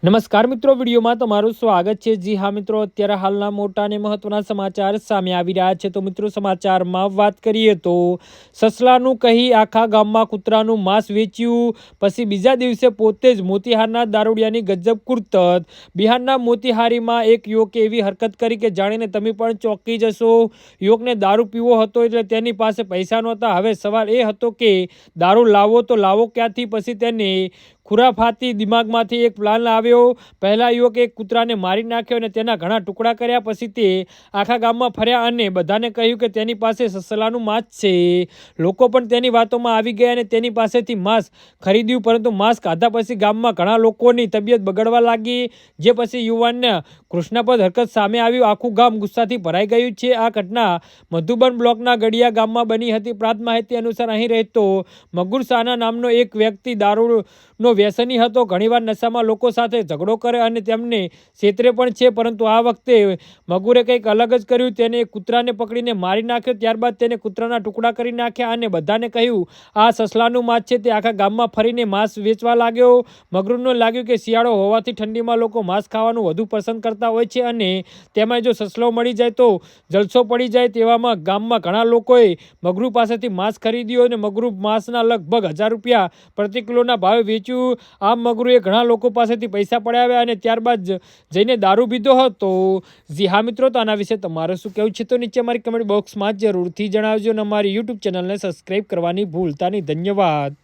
નમસ્કાર મિત્રો, વિડીયોમાં તમારું સ્વાગત છે। જી હા મિત્રો, અત્યારે હાલના મોટા અને મહત્વના સમાચાર સામે આવી રહ્યા છે। તો મિત્રો, સમાચારમાં વાત કરીએ તો સસલાનું કહી આખા ગામમાં કૂતરાનું માંસ વેચ્યું, પછી બીજા દિવસે પોતે જ મોતીહારના દારૂડિયાની ગજબ કુર્તત। બિહારના મોતીહારીમાં એક યુવકે એવી હરકત કરી કે જાણીને તમે પણ ચોંકી જશો। યુવકને દારૂ પીવો હતો એટલે તેની પાસે પૈસા નહોતા। હવે સવાલ એ હતો કે દારૂ લાવો તો લાવો ક્યાંથી? પછી તેને ખુરાફાતી દિમાગમાંથી એક પ્લાન આવ્યો। પહેલા યુવકે એક કૂતરાને મારી નાખ્યો અને તેના ઘણા ટુકડા કર્યા। પછી તે આખા ગામમાં ફર્યા અને બધાને કહ્યું કે તેની પાસે સસલાનું માંસ છે। લોકો પણ તેની વાતોમાં આવી ગયા અને તેની પાસેથી માંસ ખરીદ્યું, પરંતુ માંસ ખાધા પછી ગામમાં ઘણા લોકોની તબિયત બગડવા લાગી, જે પછી યુવાનના કૃષ્ણપદ હરકત સામે આવ્યું। આખું ગામ ગુસ્સાથી ભરાઈ ગયું છે। આ ઘટના મધુબન બ્લોકના ગડિયા ગામમાં બની હતી। પ્રાપ્ત માહિતી અનુસાર અહીં રહેતો મગુર શાના નામનો એક વ્યક્તિ દારૂનો વ્યસની હતો। ઘણીવાર નશામાં લોકો સાથે ઝઘડો કરે અને તેમને છેતરે પણ છે, પરંતુ આ વખતે મગુરે કંઈક અલગ જ કર્યું। તેને એક કૂતરાને પકડીને મારી નાખ્યો, ત્યારબાદ તેને કૂતરાના ટુકડા કરી નાખ્યા અને બધાને કહ્યું આ સસલાનું માંસ છે। તે આખા ગામમાં ફરીને માંસ વેચવા લાગ્યો। મગરને લાગ્યું કે શિયાળો હોવાથી ઠંડીમાં લોકો માંસ ખાવાનું વધુ પસંદ કરતા હોય છે અને તેમાં જો સસલો મળી જાય તો જલસો પડી જાય। તેવામાં ગામમાં ઘણા લોકોએ મગરુ પાસેથી માંસ ખરીદ્યું અને મગરુ માંસના લગભગ 1000 રૂપિયા પ્રતિ કિલોના ભાવે વેચ્યું। આમ મગરુએ ઘણા લોકો પાસેથી પૈસા પડાવ્યા અને ત્યારબાદ જઈને દારૂ પીધો હતો। જી હા મિત્રો, તો આના વિશે તમારું શું કહેવું છે તો નીચે અમારી કમેન્ટ બોક્સમાં જરૂરથી જણાવજો અને અમારી યુટ્યુબ ચેનલને સબસ્ક્રાઈબ કરવાની ભૂલતા નહીં। ધન્યવાદ।